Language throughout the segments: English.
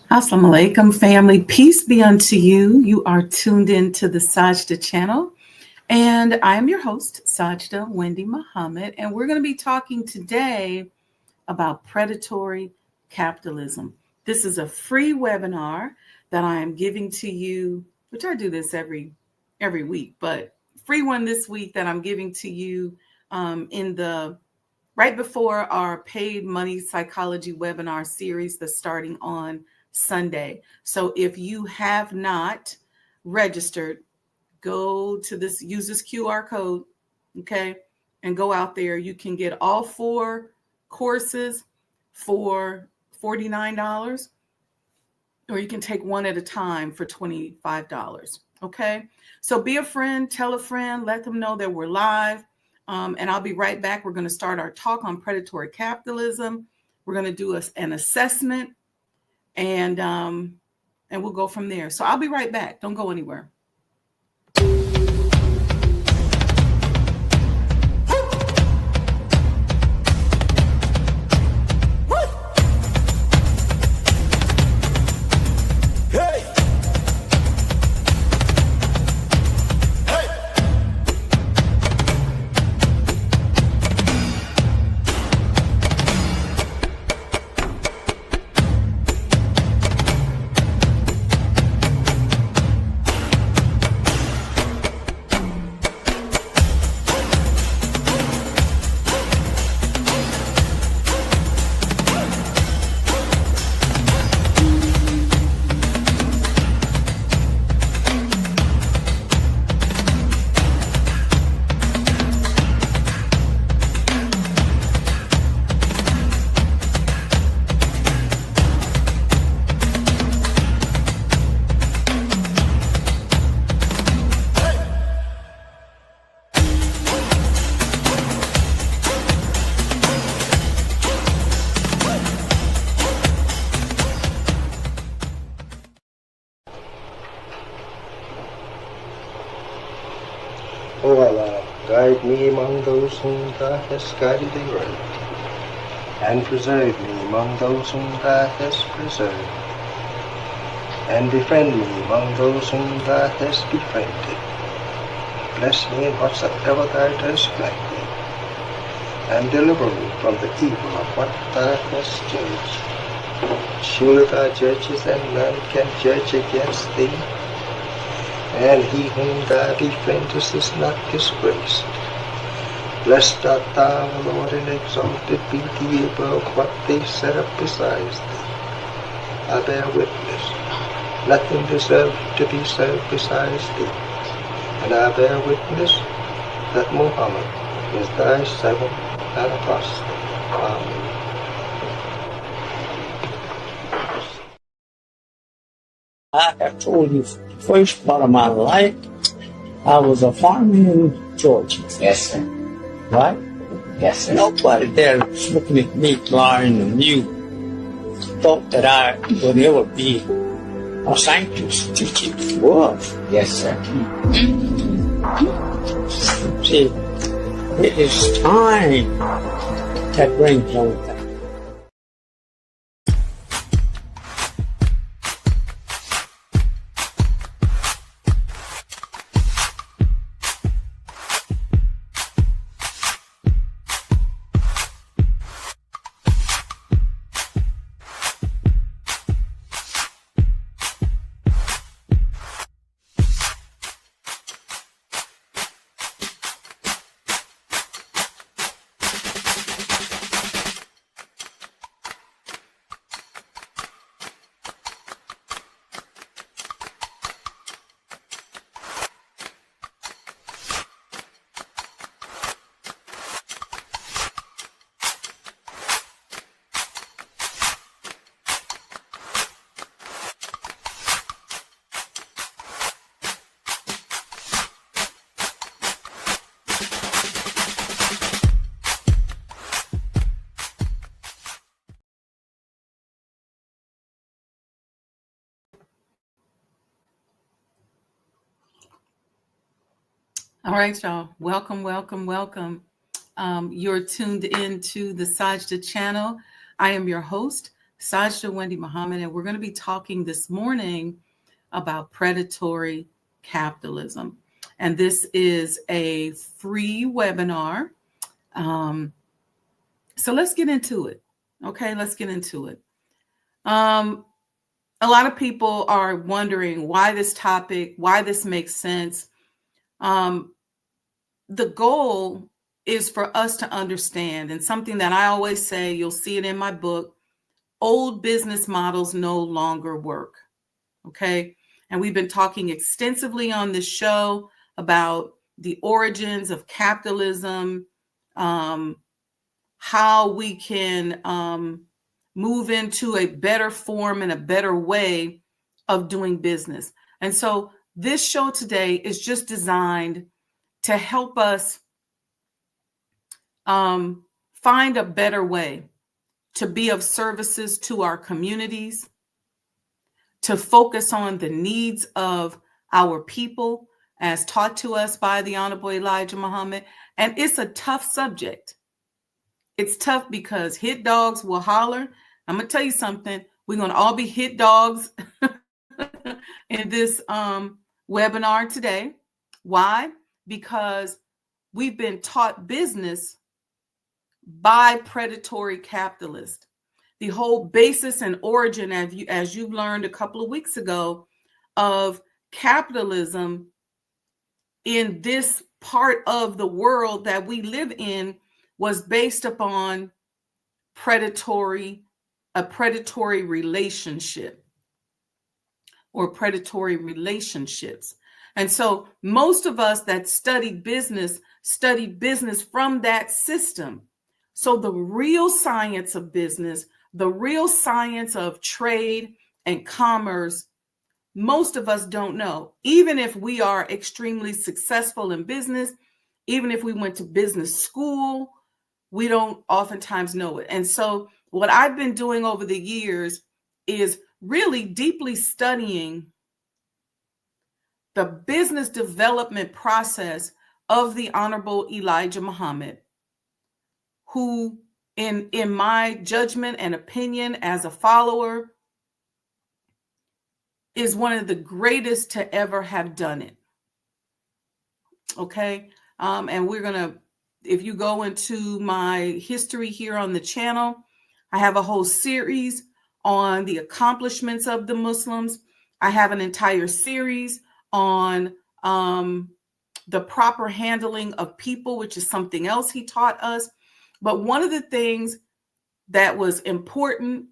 Assalamu alaikum, family. Peace be unto you. You are tuned in to the Sajdah channel. And I am your host, Sajdah Wendy Muhammad. And we're going to be talking today about predatory capitalism. This is a free webinar that I am giving to you, which I do this every week, but free one this week that I'm giving to you in the right before our paid money psychology webinar series that's starting on Sunday. So if you have not registered, go to this, use this QR code, okay, and go out there. You can get all 4 courses for $49, or you can take one at a time for $25, okay? So be a friend, tell a friend, let them know that we're live. And I'll be right back. We're going to start our talk on predatory capitalism. We're going to do an assessment, and we'll go from there. So I'll be right back. Don't go anywhere. O Allah, guide me among those whom Thou hast guided aright, and preserve me among those whom Thou hast preserved, and befriend me among those whom Thou hast befriended. Bless me in whatsoever Thou dost grant me, and deliver me from the evil of what Thou hast judged. Surely Thou judges, and none can judge against Thee, and he whom Thou befriendest is not disgraced. Blessed art Thou, O Lord, and exalted be Thee above what they set up besides Thee. I bear witness, nothing deserves to be served besides Thee, and I bear witness that Muhammad is Thy servant and apostle. Amen. I have told you the first part of my life, I was a farmer in Georgia. Yes, sir. Right? Yes, sir. Nobody there was looking at me flying and you thought that I would ever be a scientist teaching the world. Yes, sir. See, it is time that brings on things. All right, y'all. Welcome, welcome, welcome. You're tuned in to the Sajdah channel. I am your host, Sajdah Wendy Muhammad, and we're going to be talking this morning about predatory capitalism. And this is a free webinar. So let's get into it. Okay, let's get into it. A lot of people are wondering why this topic, why this makes sense. The goal is for us to understand, and something that I always say, you'll see it in my book, old business models no longer work. Okay. And we've been talking extensively on this show about the origins of capitalism, how we can move into a better form and a better way of doing business. And so this show today is just designed to help us find a better way to be of services to our communities, to focus on the needs of our people as taught to us by the Honorable Elijah Muhammad. And it's a tough subject. It's tough because hit dogs will holler. I'm going to tell you something. We're going to all be hit dogs in this webinar today. Why? Because we've been taught business by predatory capitalists. The whole basis and origin, as you've learned a couple of weeks ago, of capitalism in this part of the world that we live in was based upon a predatory relationship or predatory relationships. And so most of us that study business from that system. So the real science of business, the real science of trade and commerce, most of us don't know. Even if we are extremely successful in business, even if we went to business school, we don't oftentimes know it. And so what I've been doing over the years is really deeply studying the business development process of the Honorable Elijah Muhammad, who in my judgment and opinion as a follower is one of the greatest to ever have done it. Okay. And we're going to, if you go into my history here on the channel, I have a whole series on the accomplishments of the Muslims. I have an entire series on the proper handling of people, which is something else he taught us. But one of the things that was important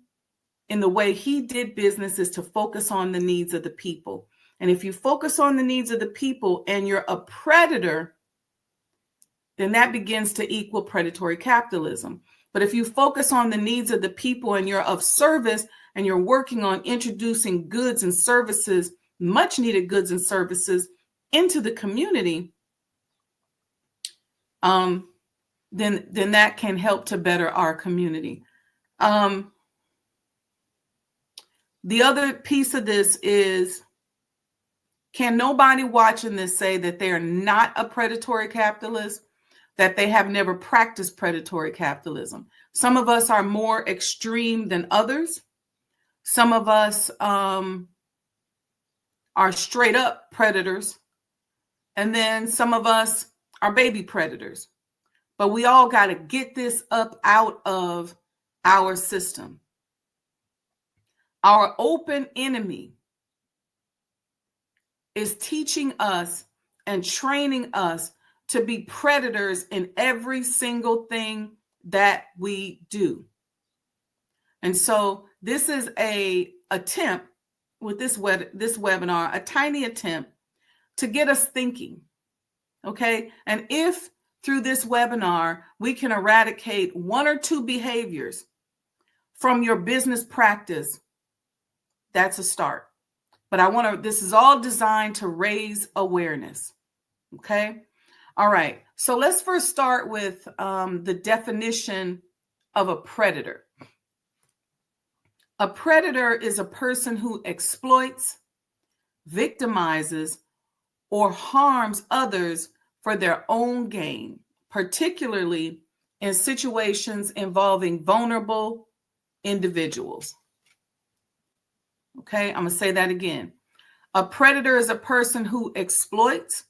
in the way he did business is to focus on the needs of the people. And if you focus on the needs of the people and you're a predator, then that begins to equal predatory capitalism. But if you focus on the needs of the people and you're of service and you're working on introducing goods and services, much needed goods and services into the community, then that can help to better our community. The other piece of this is, can nobody watching this say that they're not a predatory capitalist, that they have never practiced predatory capitalism? Some of us are more extreme than others. Some of us are straight up predators. And then some of us are baby predators. But we all got to get this up out of our system. Our open enemy is teaching us and training us to be predators in every single thing that we do. And so this is a attempt with this webinar, a tiny attempt to get us thinking. Okay. And if through this webinar, we can eradicate one or two behaviors from your business practice, that's a start. But this is all designed to raise awareness. Okay. All right. So let's first start with the definition of a predator. A predator is a person who exploits, victimizes, or harms others for their own gain, particularly in situations involving vulnerable individuals. Okay, I'm going to say that again. A predator is a person who exploits,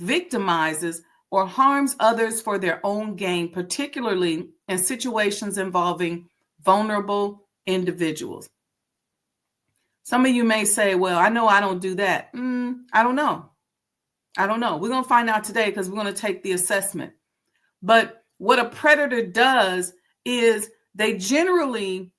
victimizes, or harms others for their own gain, particularly in situations involving vulnerable individuals. Some of you may say, well, I know I don't do that. I don't know. We're going to find out today because we're going to take the assessment. But what a predator does is they generally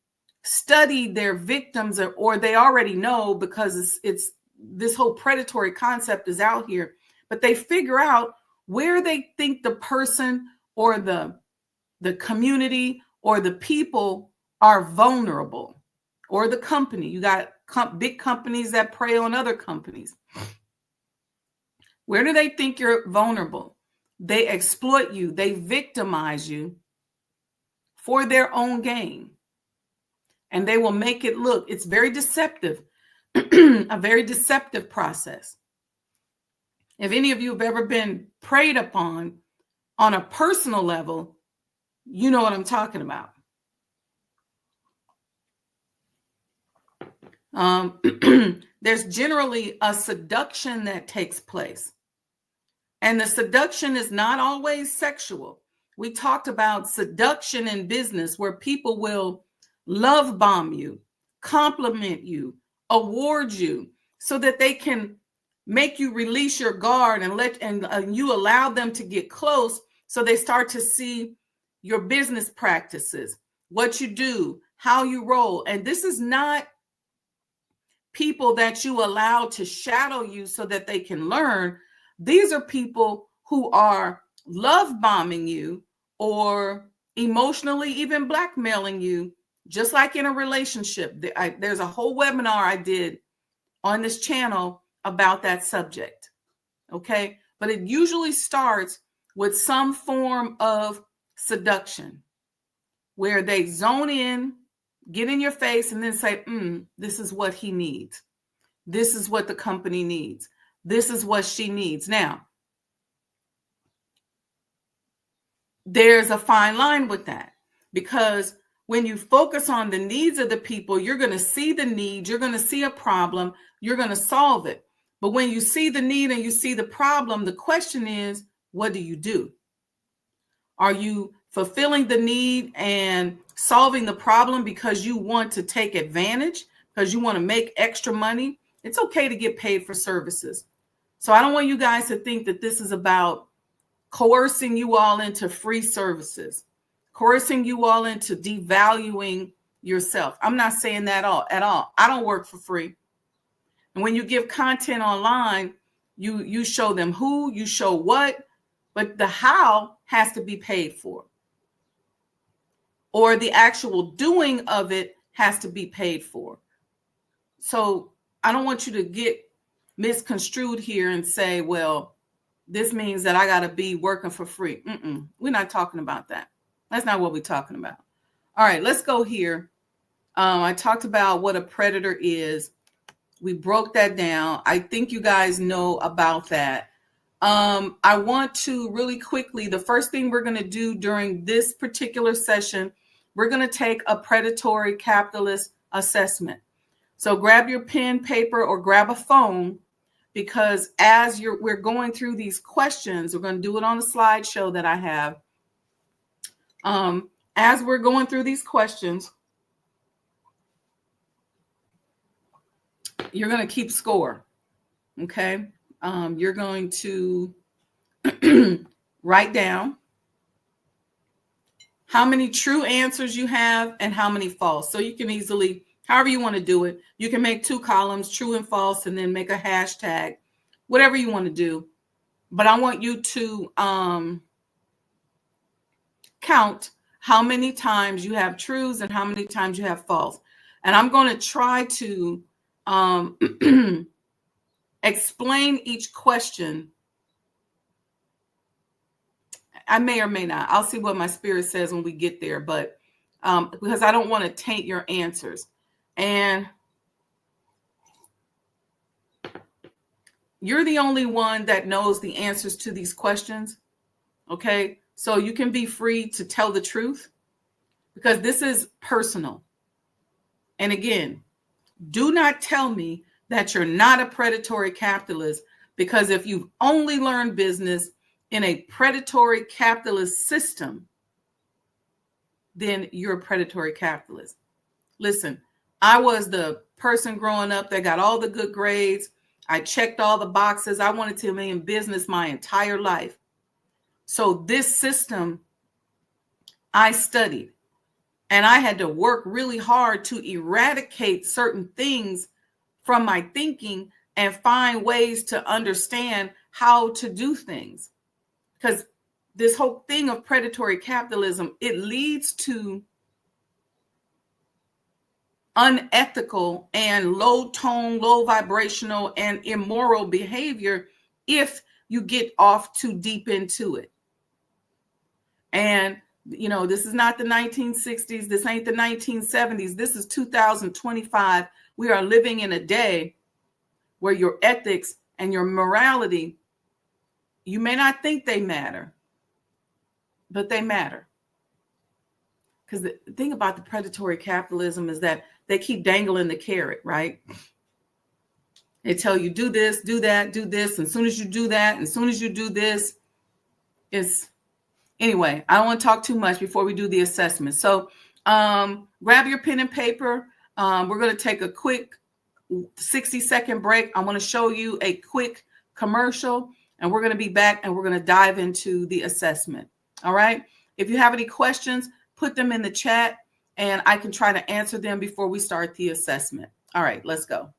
study their victims, or they already know, because it's this whole predatory concept is out here, but they figure out where they think the person or the community or the people are vulnerable, or the company. You got big companies that prey on other companies. Where do they think you're vulnerable? They exploit you. They victimize you for their own gain. And they will make it look, it's very deceptive, a very deceptive process. If any of you have ever been preyed upon on a personal level, you know what I'm talking about. There's generally a seduction that takes place. And the seduction is not always sexual. We talked about seduction in business, where people will love bomb you, compliment you, award you, so that they can make you release your guard and you allow them to get close, so they start to see your business practices, what you do, how you roll. And this is not people that you allow to shadow you so that they can learn. These are people who are love bombing you or emotionally even blackmailing you, just like in a relationship. There's a whole webinar I did on this channel about that subject. Okay. But it usually starts with some form of seduction, where they zone in, get in your face, and then say, this is what he needs. This is what the company needs. This is what she needs. Now, there's a fine line with that, because when you focus on the needs of the people, you're going to see the need, you're going to see a problem, you're going to solve it. But when you see the need and you see the problem, the question is, what do you do? Are you fulfilling the need and solving the problem because you want to take advantage, because you want to make extra money? It's okay to get paid for services. So I don't want you guys to think that this is about coercing you all into free services, coercing you all into devaluing yourself. I'm not saying that at all. I don't work for free. And when you give content online, you show them who, you show what, but the how has to be paid for. Or the actual doing of it has to be paid for. So I don't want you to get misconstrued here and say, well, this means that I got to be working for free. We're not talking about that. That's not what we're talking about. All right, let's go here. I talked about what a predator is. We broke that down. I think you guys know about that. I want to really quickly, the first thing we're going to do during this particular session, we're going to take a predatory capitalist assessment. So grab your pen, paper, or grab a phone, because as we're going through these questions, we're going to do it on the slideshow that I have. As we're going through these questions, you're going to keep score. Okay. You're going to write down how many true answers you have and how many false. So you can easily, however you want to do it, you can make 2 columns, true and false, and then make a hashtag, whatever you want to do. But I want you to count how many times you have truths and how many times you have false. And I'm going to try to explain each question. I may or may not. I'll see what my spirit says when we get there, but because I don't want to taint your answers. And you're the only one that knows the answers to these questions. Okay. So you can be free to tell the truth, because this is personal. And again, Do not tell me that you're not a predatory capitalist, because if you've only learned business in a predatory capitalist system, then you're a predatory capitalist. Listen, I was the person growing up that got all the good grades. I checked all the boxes. I wanted to be in business my entire life. So this system, I studied, and I had to work really hard to eradicate certain things from my thinking and find ways to understand how to do things. Because this whole thing of predatory capitalism, it leads to unethical and low tone, low vibrational, and immoral behavior if you get off too deep into it. And, you know, this is not the 1960s. This ain't the 1970s. This is 2025. We are living in a day where your ethics and your morality, you may not think they matter, but they matter. Because the thing about the predatory capitalism is that they keep dangling the carrot, right? They tell you, do this, do that, do this. And as soon as you do that, and as soon as you do this, anyway, I don't want to talk too much before we do the assessment. So grab your pen and paper. We're going to take a quick 60-second break. I want to show you a quick commercial, and we're going to be back, and we're going to dive into the assessment. All right. If you have any questions, put them in the chat, and I can try to answer them before we start the assessment. All right, let's go.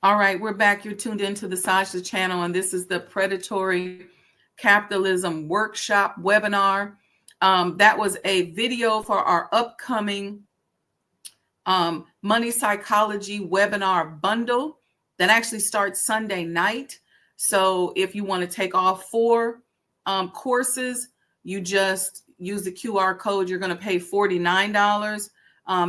All right, we're back. You're tuned into the Sajdah channel, and this is the Predatory Capitalism Workshop webinar. That was a video for our upcoming Money Psychology webinar bundle that actually starts Sunday night. So if you want to take all 4 courses, you just use the QR code. You're going to pay $49.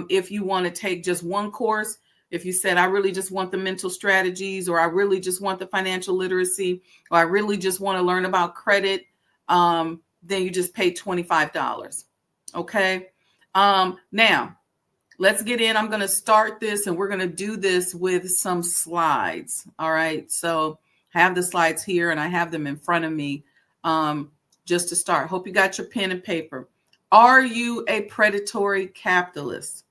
If you want to take just one course, if you said, I really just want the mental strategies, or I really just want the financial literacy, or I really just want to learn about credit, then you just pay $25. Okay. Now let's get in. I'm going to start this, and we're going to do this with some slides. All right. So I have the slides here, and I have them in front of me just to start. Hope you got your pen and paper. Are you a predatory capitalist?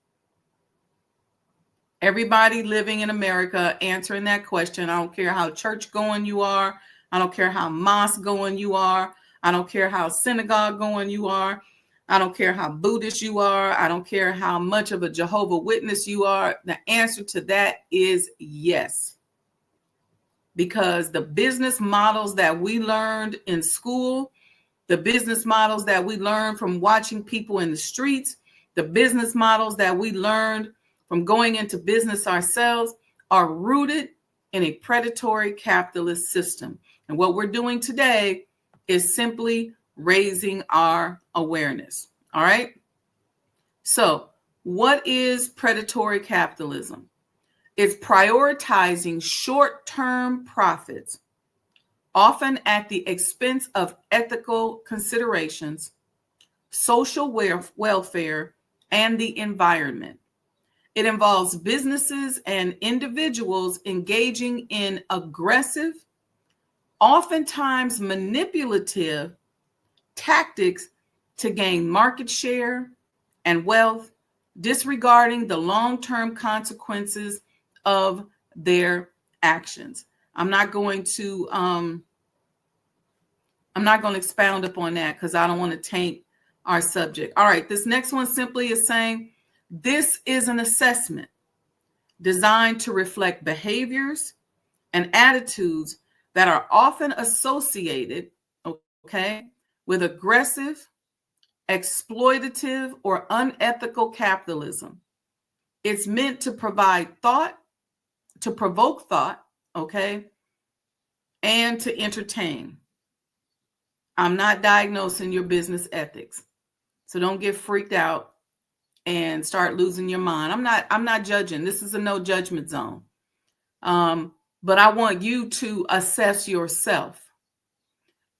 Everybody living in America answering that question. I don't care how church going you are. I don't care how mosque going you are. I don't care how synagogue going you are. I don't care how Buddhist you are. I don't care how much of a Jehovah Witness you are. The answer to that is yes. Because the business models that we learned in school, the business models that we learned from watching people in the streets, the business models that we learned from going into business ourselves are rooted in a predatory capitalist system. And what we're doing today is simply raising our awareness. All right. So what is predatory capitalism? It's prioritizing short-term profits, often at the expense of ethical considerations, social welfare, and the environment. It involves businesses and individuals engaging in aggressive, oftentimes manipulative tactics to gain market share and wealth, disregarding the long-term consequences of their actions. I'm not going to I'm not going to expound upon that because I don't want to taint our subject. All right, this next one simply is saying this is an assessment designed to reflect behaviors and attitudes that are often associated, okay, with aggressive, exploitative, or unethical capitalism. It's meant to provide thought, to provoke thought, okay, and to entertain. I'm not diagnosing your business ethics. So don't get freaked out and start losing your mind. I'm not judging. This is a no judgment zone. But I want you to assess yourself.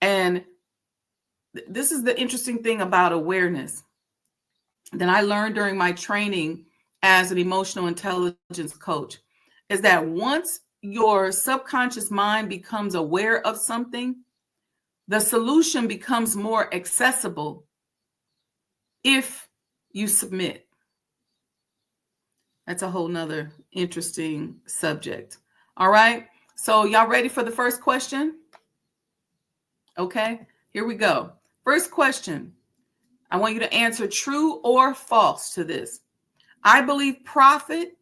And this is the interesting thing about awareness that I learned during my training as an emotional intelligence coach, is that once your subconscious mind becomes aware of something, the solution becomes more accessible if you submit. That's a whole nother interesting subject. All right. So y'all ready for the first question? Okay, here we go. First question. I want you to answer true or false to this. I believe profit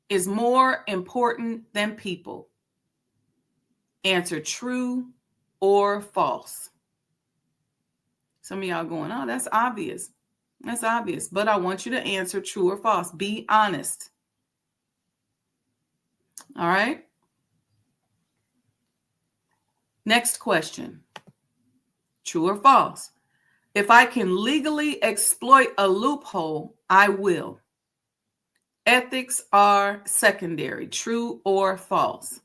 is more important than people. Answer true or false. Some of y'all going, oh, that's obvious. That's obvious. But I want you to answer true or false. Be honest. All right. Next question. True or false? If I can legally exploit a loophole, I will. Ethics are secondary. True or false?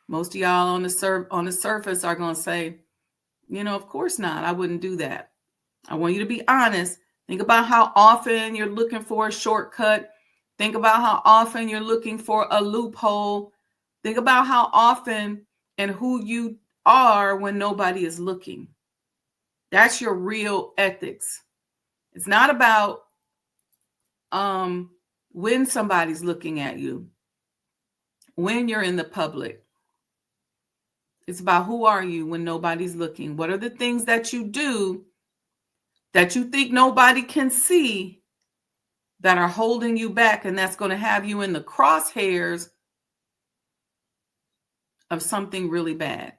Most of y'all on the surface are going to say, of course not. I wouldn't do that. I want you to be honest. Think about how often you're looking for a shortcut. Think about how often you're looking for a loophole. Think about how often and who you are when nobody is looking. That's your real ethics. It's not about when somebody's looking at you, when you're in the public. It's about who are you when nobody's looking. What are the things that you do that you think nobody can see that are holding you back, and that's going to have you in the crosshairs of something really bad?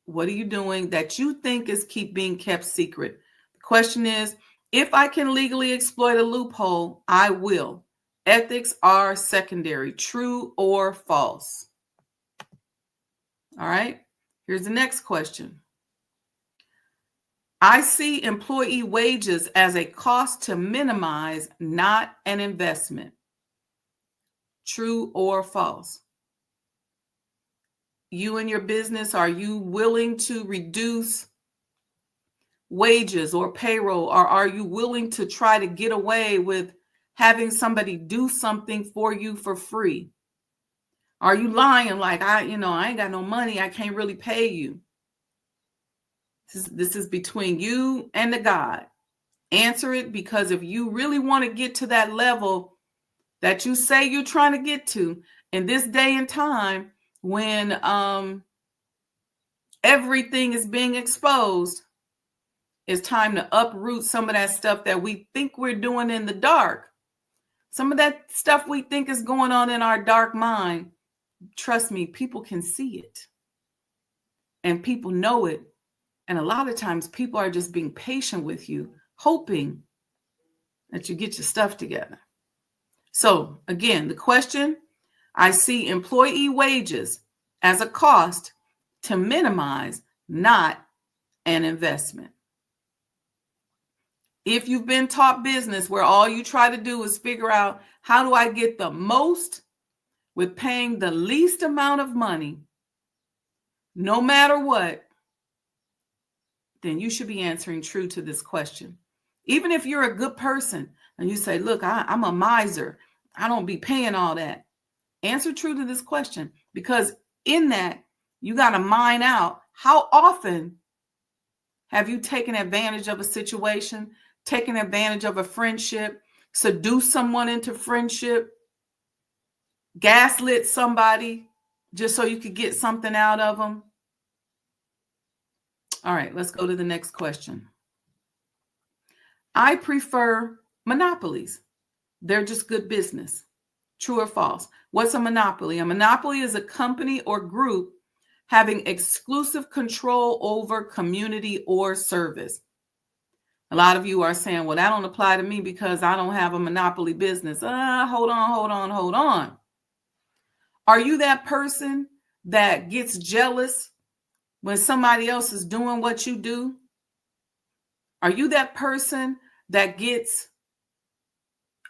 What are you doing that you think is being kept secret? The question is, if I can legally exploit a loophole, I will. Ethics are secondary. True or false? All right. Here's the next question. I see employee wages as a cost to minimize, not an investment. True or false? You and your business, are you willing to reduce wages or payroll, or are you willing to try to get away with having somebody do something for you for free? Are you lying I ain't got no money, I can't really pay you? This is between you and the God. Answer it, because if you really want to get to that level that you say you're trying to get to in this day and time, when everything is being exposed, it's time to uproot some of that stuff that we think we're doing in the dark. Some of that stuff we think is going on in our dark mind. Trust me, people can see it. And people know it. And a lot of times people are just being patient with you, hoping that you get your stuff together. So again, the question, I see employee wages as a cost to minimize, not an investment. If you've been taught business where all you try to do is figure out, how do I get the most with paying the least amount of money, no matter what, then you should be answering true to this question. Even if you're a good person and you say, look, I'm a miser, I don't be paying all that. Answer true to this question, because in that, you got to mine out, how often have you taken advantage of a situation, taken advantage of a friendship, seduced someone into friendship, gaslit somebody just so you could get something out of them? All right, let's go to the next question. I prefer monopolies. They're just good business. True or false? What's a monopoly? A monopoly is a company or group having exclusive control over community or service. A lot of you are saying, well, that don't apply to me because I don't have a monopoly business. Hold on. Are you that person that gets jealous when somebody else is doing what you do? Are you that person that gets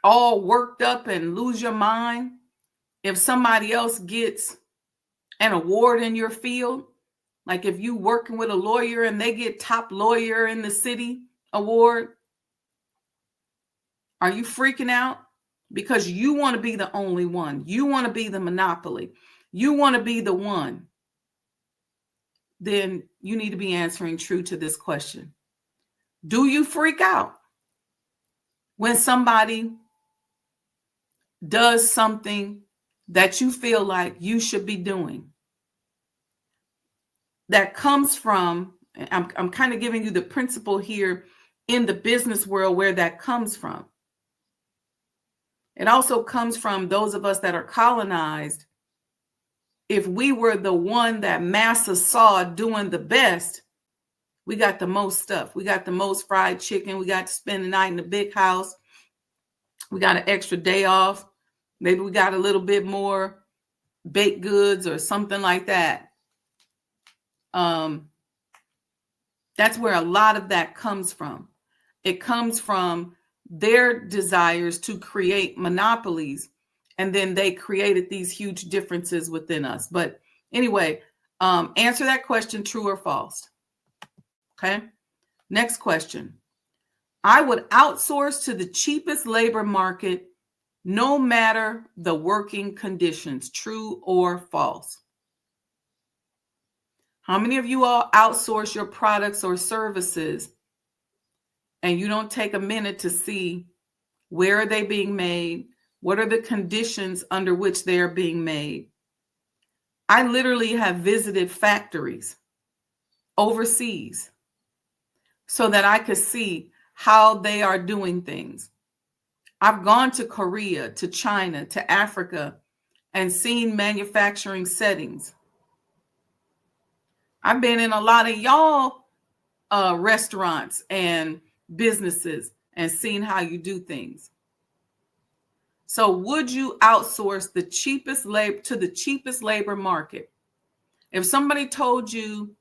all worked up and lose your mind if somebody else gets an award in your field? Like if you working with a lawyer and they get top lawyer in the city award, are you freaking out because you want to be the only one? You want to be the monopoly. You want to be the one. Then you need to be answering true to this question. Do you freak out when somebody does something that you feel like you should be doing? That comes from, I'm kind of giving you the principle here in the business world where that comes from. It also comes from those of us that are colonized. If we were the one that massa saw doing the best, we got the most stuff. We got the most fried chicken. We got to spend the night in the big house. We got an extra day off. Maybe we got a little bit more baked goods or something like that. That's where a lot of that comes from. It comes from their desires to create monopolies, and then they created these huge differences within us. But anyway, answer that question, true or false. Okay. Next question. I would outsource to the cheapest labor market, no matter the working conditions, true or false. How many of you all outsource your products or services and you don't take a minute to see where are they being made? What are the conditions under which they are being made? I literally have visited factories overseas so that I could see how they are doing things. I've gone to Korea, to China, to Africa, and seen manufacturing settings. I've been in a lot of y'all restaurants and businesses and seen how you do things. So would you outsource the cheapest labor to the cheapest labor market? If somebody told you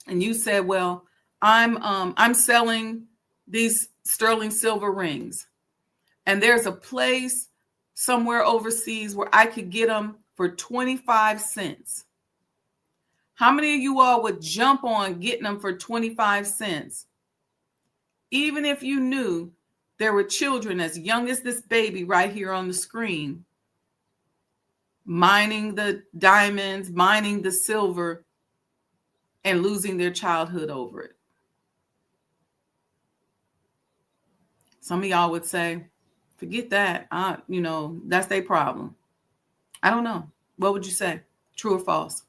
and you said, well, I'm selling these sterling silver rings, and there's a place somewhere overseas where I could get them for 25 cents. How many of you all would jump on getting them for 25 cents? Even if you knew there were children as young as this baby right here on the screen, mining the diamonds, mining the silver, and losing their childhood over it. Some of y'all would say, forget that. That's their problem. I don't know. What would you say? True or false?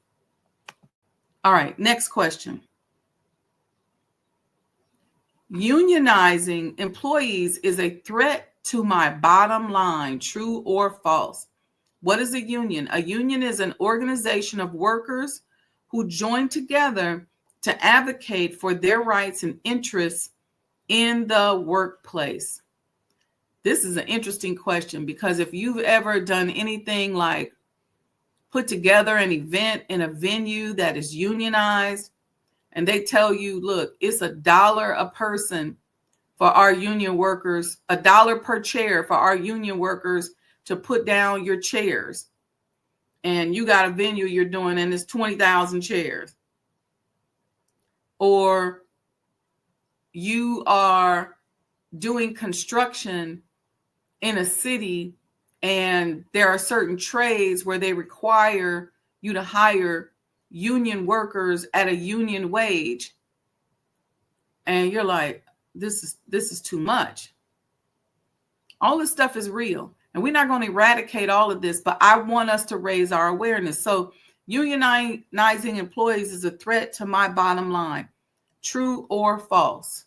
All right, next question. Unionizing employees is a threat to my bottom line, true or false? What is a union? A union is an organization of workers who join together to advocate for their rights and interests in the workplace. This is an interesting question because if you've ever done anything like put together an event in a venue that is unionized, and they tell you, look, it's $1 a person for our union workers, $1 per chair for our union workers to put down your chairs. And you got a venue you're doing and it's 20,000 chairs. Or you are doing construction in a city and there are certain trades where they require you to hire union workers at a union wage, and you're like, this is too much. All this stuff is real, and we're not going to eradicate all of this, but I want us to raise our awareness. So unionizing employees is a threat to my bottom line. True or false?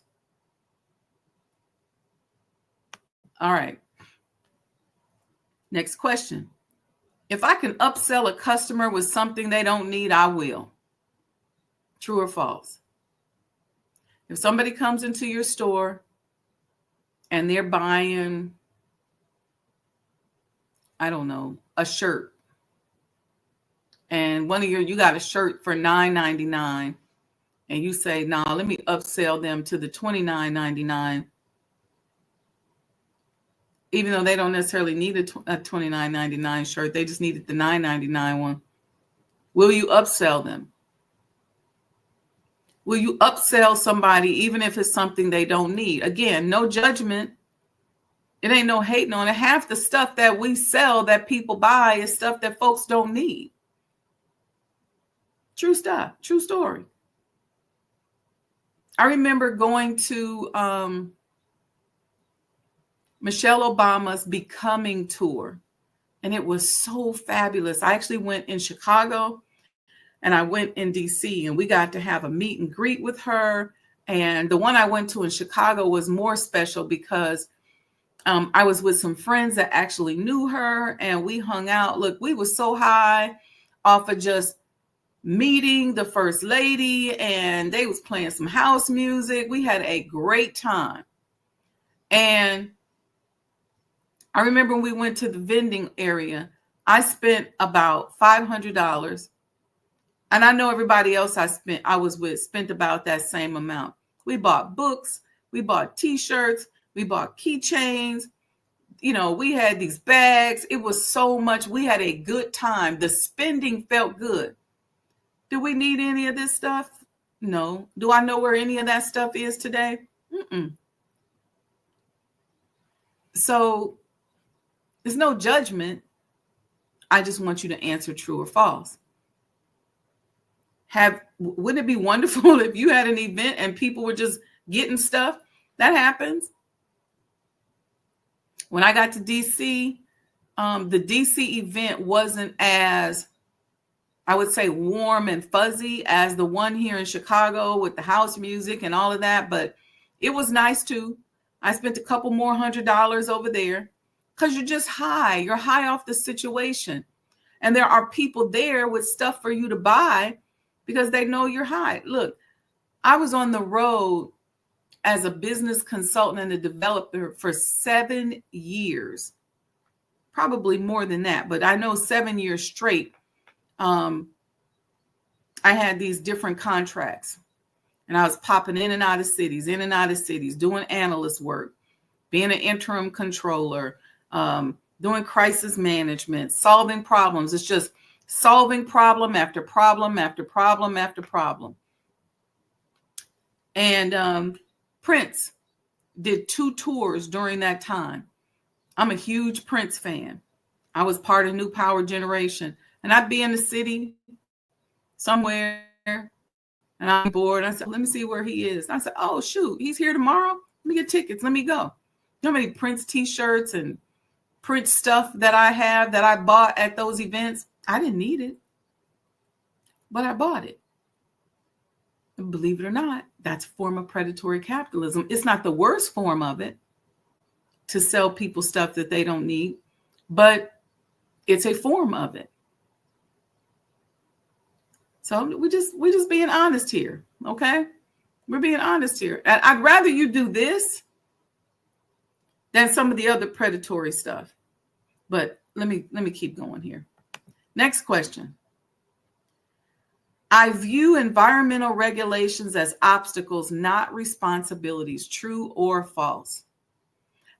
All right. Next question. If I can upsell a customer with something they don't need, I will. True or false? If somebody comes into your store and they're buying, I don't know, a shirt, and you got a shirt for $9.99, and you say, "Nah, let me upsell them to the $29.99," even though they don't necessarily need a $29.99 shirt, they just needed the $9.99 one. Will you upsell them? Will you upsell somebody even if it's something they don't need? Again, no judgment. It ain't no hating on it. Half the stuff that we sell that people buy is stuff that folks don't need. True stuff. True story. I remember going to Michelle Obama's Becoming tour, and it was so fabulous. I actually went in Chicago and I went in DC, and we got to have a meet and greet with her. And the one I went to in Chicago was more special because I was with some friends that actually knew her, and we hung out. Look, we were so high off of just meeting the first lady, and they was playing some house music. We had a great time. And I remember when we went to the vending area, I spent about $500. And I know everybody else I was with spent about that same amount. We bought books, we bought t-shirts, we bought keychains. You know, we had these bags. It was so much. We had a good time. The spending felt good. Do we need any of this stuff? No. Do I know where any of that stuff is today? Mm-mm. So there's no judgment. I just want you to answer true or false. Wouldn't it be wonderful if you had an event and people were just getting stuff? That happens. When I got to DC, the DC event wasn't as, I would say, warm and fuzzy as the one here in Chicago with the house music and all of that, but it was nice too. I spent a couple more $100 over there because you're just high. You're high off the situation. And there are people there with stuff for you to buy because they know you're high. Look, I was on the road as a business consultant and a developer for 7 years, probably more than that, but I know 7 years straight. I had these different contracts, and I was popping in and out of cities, doing analyst work, being an interim controller, doing crisis management, solving problems. It's just solving problem after problem after problem after problem. And Prince did 2 tours during that time. I'm a huge Prince fan. I was part of New Power Generation. And I'd be in the city somewhere, and I'm bored. I said, let me see where he is. I said, oh, shoot, he's here tomorrow? Let me get tickets. Let me go. You know how many Prince t-shirts and Prince stuff that I have that I bought at those events? I didn't need it, but I bought it. And believe it or not, that's a form of predatory capitalism. It's not the worst form of it to sell people stuff that they don't need, but it's a form of it. So we're just being honest here, okay? We're being honest here. And I'd rather you do this than some of the other predatory stuff. But let me keep going here. Next question. I view environmental regulations as obstacles, not responsibilities. True or false?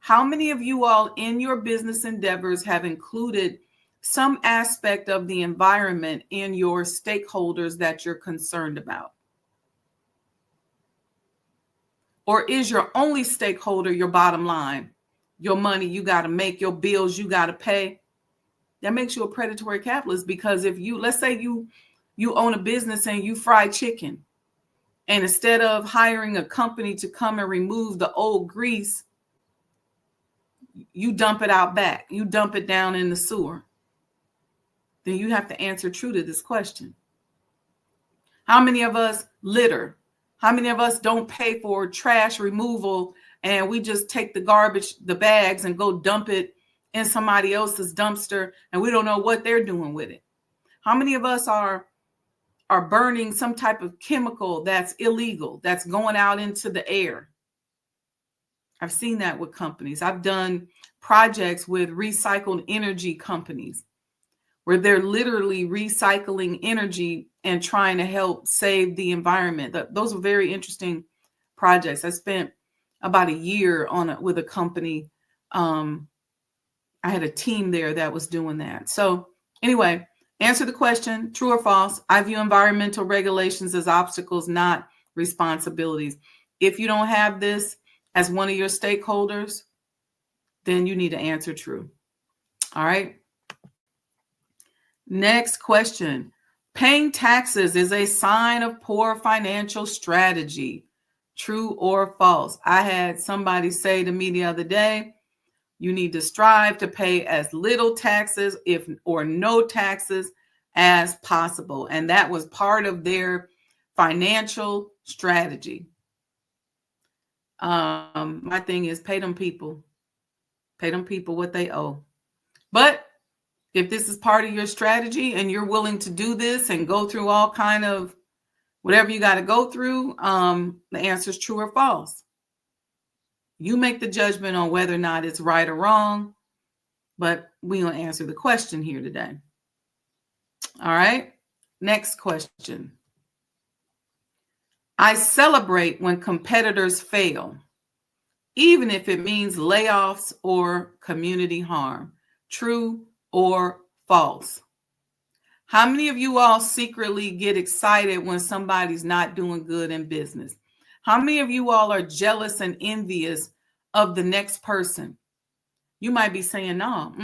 How many of you all in your business endeavors have included some aspect of the environment in your stakeholders that you're concerned about? Or is your only stakeholder your bottom line, your money you got to make, your bills you got to pay? That makes you a predatory capitalist, because if you, let's say you own a business and you fry chicken, and instead of hiring a company to come and remove the old grease, you dump it out back, you dump it down in the sewer, then you have to answer true to this question. How many of us litter? How many of us don't pay for trash removal and we just take the garbage, the bags, and go dump it in somebody else's dumpster and we don't know what they're doing with it? How many of us are burning some type of chemical that's illegal, that's going out into the air? I've seen that with companies. I've done projects with recycled energy companies where they're literally recycling energy and trying to help save the environment. Those were very interesting projects. I spent about a year with a company. I had a team there that was doing that. So anyway, answer the question, true or false. I view environmental regulations as obstacles, not responsibilities. If you don't have this as one of your stakeholders, then you need to answer true. All right. Next question. Paying taxes is a sign of poor financial strategy. True or false? I had somebody say to me the other day, you need to strive to pay as little taxes or no taxes as possible. And that was part of their financial strategy. My thing is pay them people what they owe. But if this is part of your strategy and you're willing to do this and go through all kind of whatever you got to go through, the answer is true or false. You make the judgment on whether or not it's right or wrong, but we're going to answer the question here today. All right. Next question. I celebrate when competitors fail, even if it means layoffs or community harm. True or false? How many of you all secretly get excited when somebody's not doing good in business? How many of you all are jealous and envious of the next person? You might be saying, no,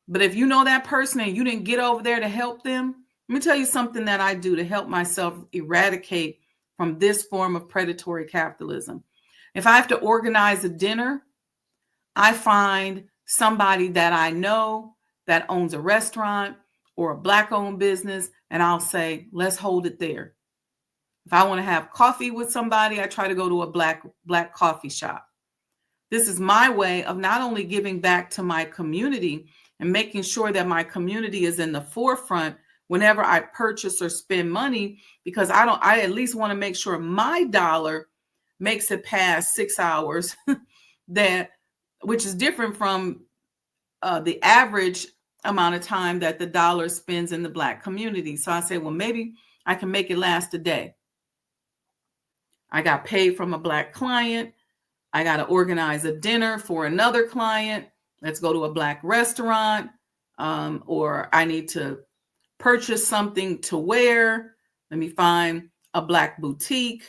But if you know that person and you didn't get over there to help them, let me tell you something that I do to help myself eradicate from this form of predatory capitalism. If I have to organize a dinner, I find somebody that I know that owns a restaurant or a Black-owned business, and I'll say, let's hold it there. If I want to have coffee with somebody, I try to go to a black coffee shop. This is my way of not only giving back to my community and making sure that my community is in the forefront whenever I purchase or spend money, because I at least want to make sure my dollar makes it past 6 hours, which is different from the average amount of time that the dollar spends in the Black community. So I say, well, maybe I can make it last a day. I got paid from a Black client. I got to organize a dinner for another client. Let's go to a Black restaurant, or I need to purchase something to wear. Let me find a Black boutique.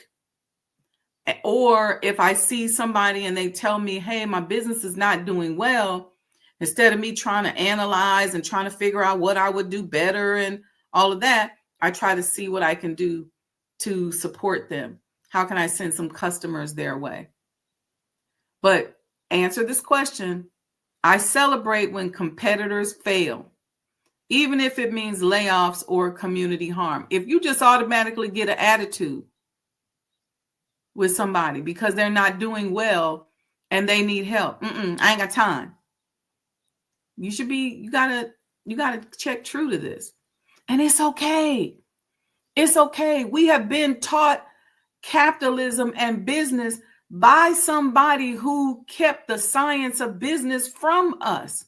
Or if I see somebody and they tell me, hey, my business is not doing well, instead of me trying to analyze and trying to figure out what I would do better and all of that, I try to see what I can do to support them. How can I send some customers their way? But answer this question. I celebrate when competitors fail, even if it means layoffs or community harm. If you just automatically get an attitude with somebody because they're not doing well and they need help, I ain't got time. You gotta check true to this. And it's okay. It's okay. We have been taught capitalism and business by somebody who kept the science of business from us.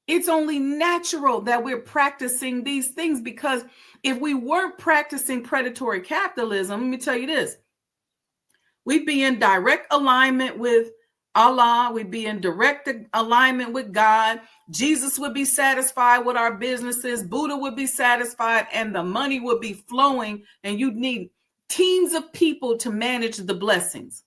It's only natural that we're practicing these things, because if we weren't practicing predatory capitalism, let me tell you this, we'd be in direct alignment with Allah. We'd be in direct alignment with God. Jesus would be satisfied with our businesses. Buddha would be satisfied, and the money would be flowing, and you'd need teams of people to manage the blessings.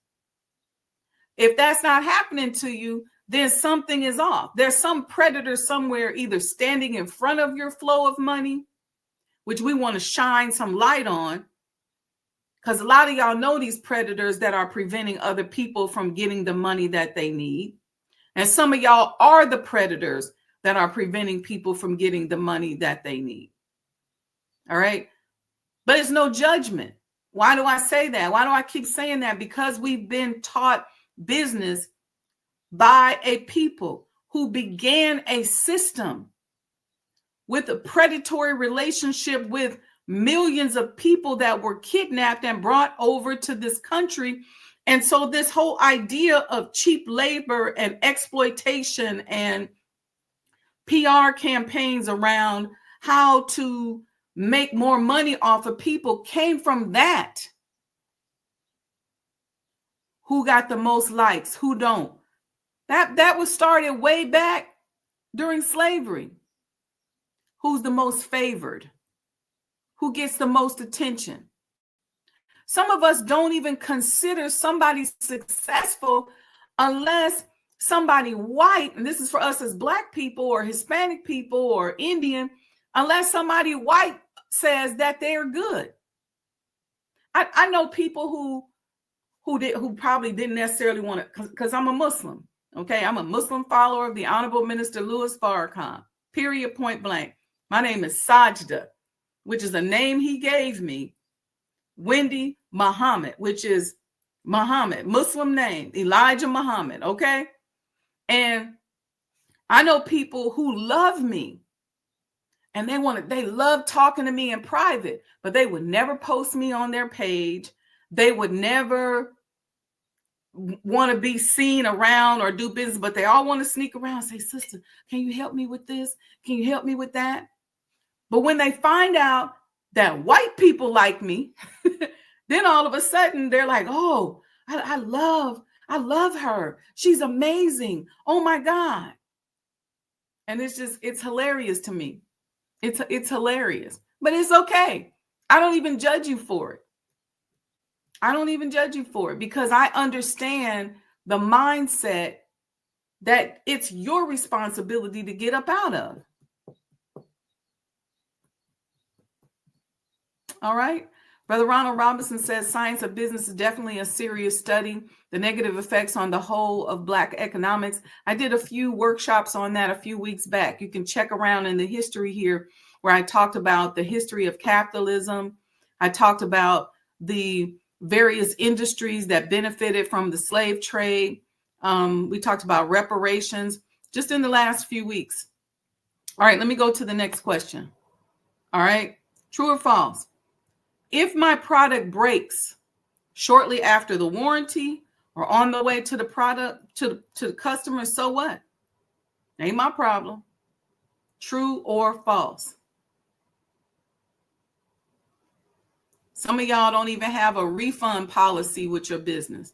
If that's not happening to you, then something is off. There's some predator somewhere either standing in front of your flow of money, which we want to shine some light on, because a lot of y'all know these predators that are preventing other people from getting the money that they need. And some of y'all are the predators that are preventing people from getting the money that they need. All right. But it's no judgment. Why do I say that? Why do I keep saying that? Because we've been taught business by a people who began a system with a predatory relationship with millions of people that were kidnapped and brought over to this country. And so this whole idea of cheap labor and exploitation and PR campaigns around how to make more money off of people came from that. Who got the most likes? Who don't? That was started way back during slavery. Who's the most favored? Who gets the most attention? Some of us don't even consider somebody successful unless somebody white, and this is for us as Black people or Hispanic people or Indian, unless somebody white says that they're good. I know people who probably didn't necessarily want to, because I'm a Muslim. Okay, I'm a Muslim follower of the Honorable Minister Louis Farrakhan, period, point blank. My name is Sajdah, which is a name he gave me, Wendy Muhammad, which is Muhammad, Muslim name, Elijah Muhammad, okay? And I know people who love me and they love talking to me in private, but they would never post me on their page. They would never want to be seen around or do business, but they all want to sneak around and say, sister, can you help me with this? Can you help me with that? But when they find out that white people like me, then all of a sudden they're like, oh, I love her. She's amazing. Oh my God. And it's hilarious to me. It's hilarious, but it's okay. I don't even judge you for it. I don't even judge you for it because I understand the mindset that it's your responsibility to get up out of. All right. Brother Ronald Robinson says science of business is definitely a serious study. The negative effects on the whole of Black economics. I did a few workshops on that a few weeks back. You can check around in the history here where I talked about the history of capitalism. I talked about the various industries that benefited from the slave trade. We talked about reparations just in the last few weeks. All right, let me go to the next question. All right, true or false? If my product breaks shortly after the warranty or on the way to the product to the customer, so what? Ain't my problem. True or false? Some of y'all don't even have a refund policy with your business.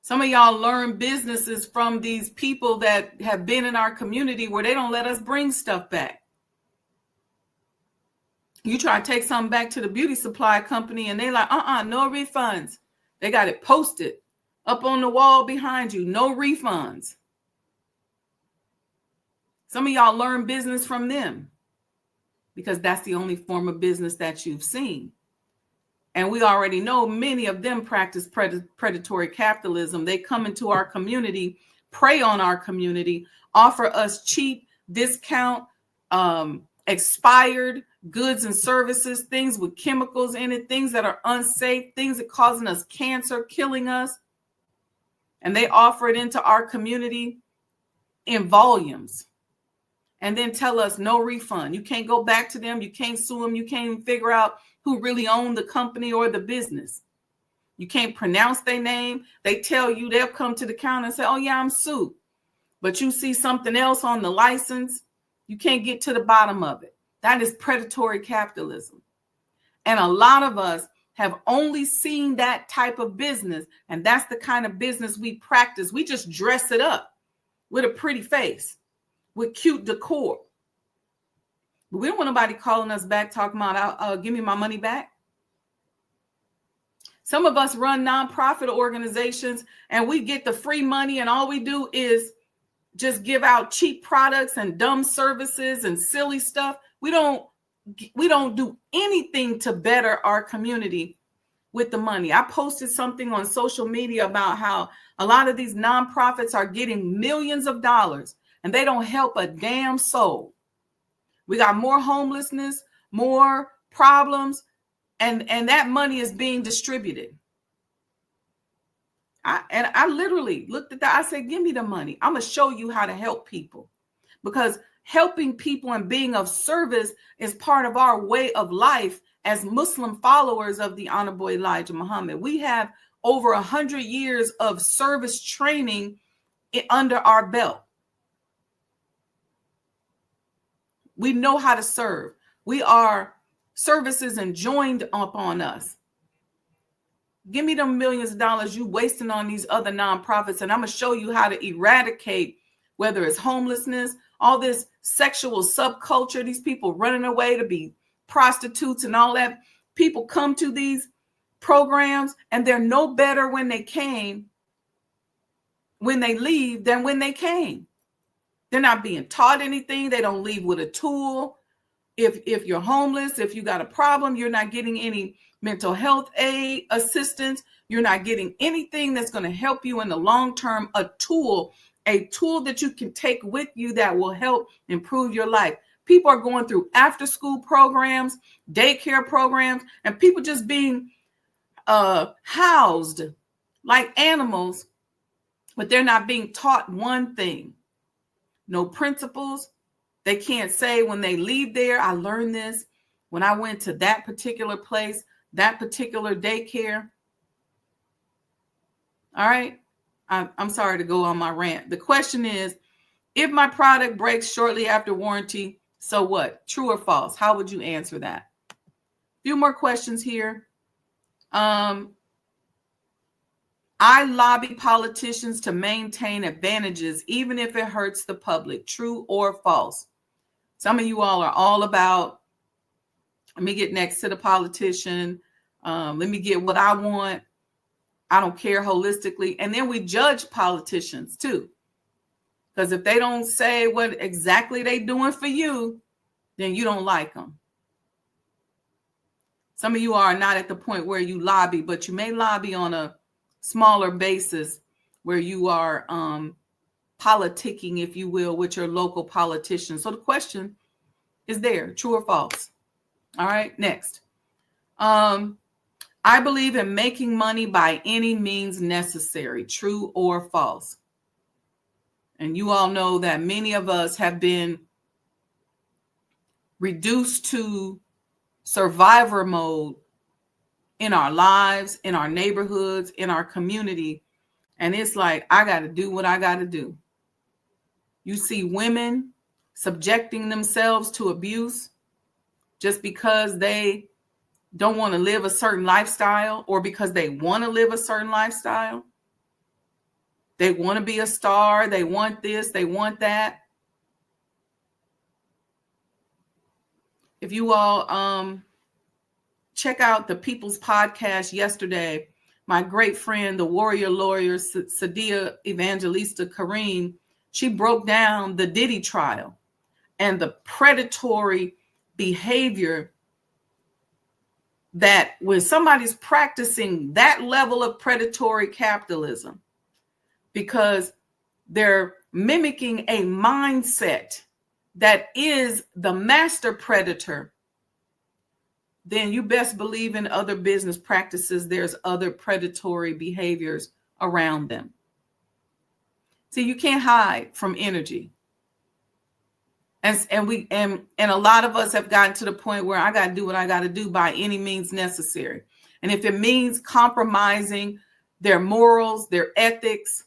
Some of y'all learn businesses from these people that have been in our community where they don't let us bring stuff back. You try to take something back to the beauty supply company and they like, no refunds. They got it posted up on the wall behind you, no refunds. Some of y'all learn business from them because that's the only form of business that you've seen. And we already know many of them practice predatory capitalism. They come into our community, prey on our community, offer us cheap, discount, expired goods and services, things with chemicals in it, things that are unsafe, things that causing us cancer, killing us. And they offer it into our community in volumes. And then tell us no refund. You can't go back to them. You can't sue them. You can't even figure out who really owned the company or the business. You can't pronounce their name. They tell you, they'll come to the counter and say, oh yeah, I'm sued. But you see something else on the license. You can't get to the bottom of it. That is predatory capitalism. And a lot of us have only seen that type of business. And that's the kind of business we practice. We just dress it up with a pretty face, with cute decor. But we don't want nobody calling us back talking about, give me my money back. Some of us run nonprofit organizations and we get the free money and all we do is just give out cheap products and dumb services and silly stuff. We don't do anything to better our community with the money. I posted something on social media about how a lot of these nonprofits are getting millions of dollars and they don't help a damn soul. We got more homelessness, more problems, And that money is being distributed. I literally looked at that. I said, give me the money. I'm going to show you how to help people, because helping people and being of service is part of our way of life as Muslim followers of the Honorable Elijah Muhammad. We have over 100 years of service training under our belt. We know how to serve. We are services enjoined upon us. Give me them millions of dollars you wasting on these other nonprofits, and I'm going to show you how to eradicate, whether it's homelessness, all this sexual subculture, these people running away to be prostitutes and all that. People come to these programs and they're no better when they leave than when they came. They're not being taught anything. They don't leave with a tool. If you're homeless, if you got a problem, you're not getting any mental health aid assistance. You're not getting anything that's going to help you in the long term, a tool that you can take with you that will help improve your life. People are going through after school programs, daycare programs, and people just being housed like animals, but they're not being taught one thing. No principles. They can't say when they leave there, I learned this when I went to that particular place, that particular daycare. All right. I'm sorry to go on my rant. The question is, if my product breaks shortly after warranty, so what? True or false? How would you answer that? A few more questions here. I lobby politicians to maintain advantages, even if it hurts the public. True or false? Some of you all are all about, let me get next to the politician. Let me get what I want. I don't care holistically. And then we judge politicians too. Because if they don't say what exactly they doing for you, then you don't like them. Some of you are not at the point where you lobby, but you may lobby on a smaller basis where you are politicking, if you will, with your local politicians. So the question is there, true or false? All right, next. I believe in making money by any means necessary, true or false? And you all know that many of us have been reduced to survivor mode in our lives, in our neighborhoods, in our community. And it's like, I got to do what I got to do. You see women subjecting themselves to abuse just because they don't want to live a certain lifestyle, or because they want to live a certain lifestyle. They want to be a star. They want this. They want that. If you all check out the People's Podcast yesterday, my great friend, the warrior lawyer, Sajdah Evangelista Kareem, she broke down the Diddy trial and the predatory behavior that when somebody's practicing that level of predatory capitalism, because they're mimicking a mindset that is the master predator, then you best believe in other business practices, there's other predatory behaviors around them. See, you can't hide from energy. And a lot of us have gotten to the point where I got to do what I got to do by any means necessary. And if it means compromising their morals, their ethics,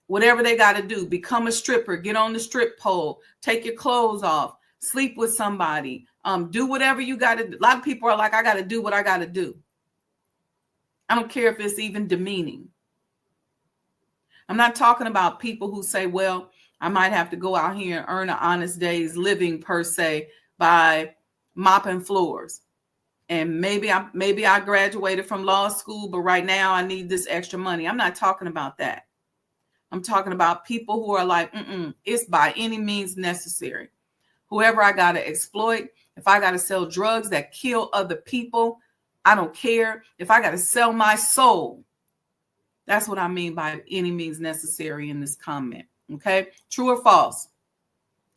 whatever they got to do, become a stripper, get on the strip pole, take your clothes off, sleep with somebody, do whatever you got to do. A lot of people are like, I got to do what I got to do. I don't care if it's even demeaning. I'm not talking about people who say, well, I might have to go out here and earn an honest day's living per se by mopping floors. And maybe I graduated from law school, but right now I need this extra money. I'm not talking about that. I'm talking about people who are like, it's by any means necessary. Whoever I got to exploit, if I got to sell drugs that kill other people, I don't care. If I got to sell my soul, that's what I mean by any means necessary in this comment. Okay, true or false?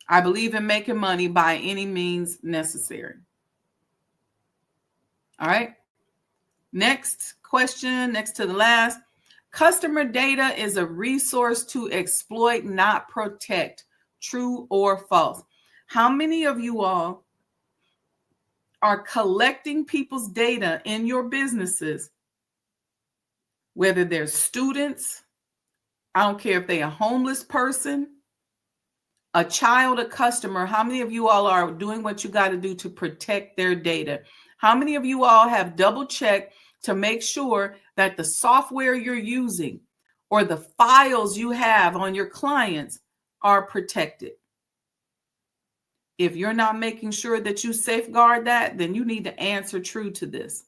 I believe in making money by any means necessary. All right. Next question, next to the last. Customer data is a resource to exploit, not protect. True or false? How many of you all are collecting people's data in your businesses, whether they're students, I don't care if they're a homeless person, a child, a customer? How many of you all are doing what you got to do to protect their data? How many of you all have double checked to make sure that the software you're using or the files you have on your clients are protected? If you're not making sure that you safeguard that, then you need to answer true to this.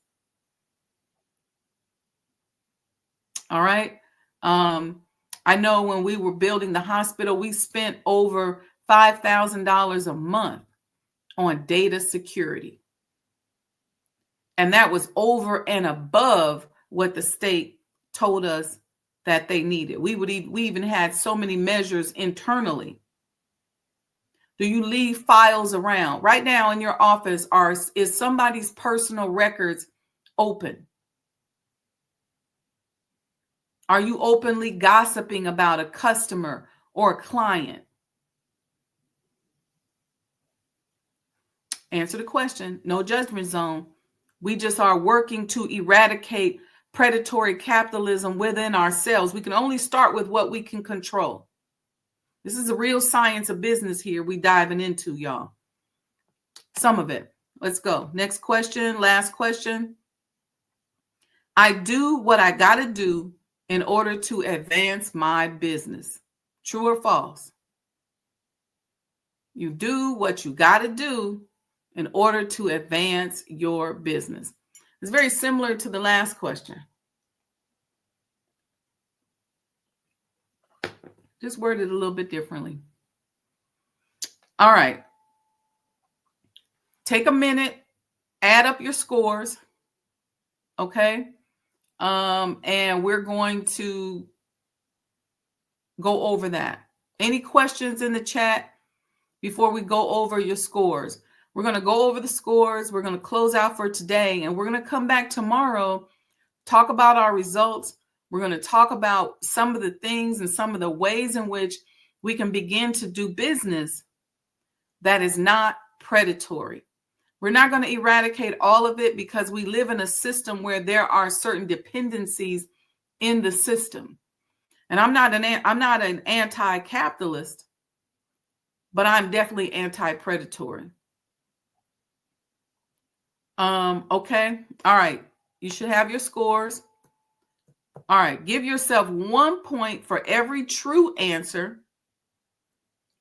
All right. I know when we were building the hospital, we spent over $5,000 a month on data security. And that was over and above what the state told us that they needed. We even had so many measures internally. Do you leave files around? Right now in your office, is somebody's personal records open? Are you openly gossiping about a customer or a client? Answer the question. No judgment zone. We just are working to eradicate predatory capitalism within ourselves. We can only start with what we can control. This is the real science of business here we diving into, y'all. Some of it. Let's go. Next question, last question. I do what I got to do in order to advance my business. True or false? You do what you got to do in order to advance your business. It's very similar to the last question. Just worded a little bit differently. All right. Take a minute, add up your scores. Okay. And we're going to go over that. Any questions in the chat before we go over your scores? We're going to go over the scores. We're going to close out for today, and we're going to come back tomorrow, talk about our results. We're going to talk about some of the things and some of the ways in which we can begin to do business that is not predatory. We're not going to eradicate all of it because we live in a system where there are certain dependencies in the system. And I'm not an anti-capitalist, but I'm definitely anti-predatory. Okay. All right. You should have your scores. All right. Give yourself 1 point for every true answer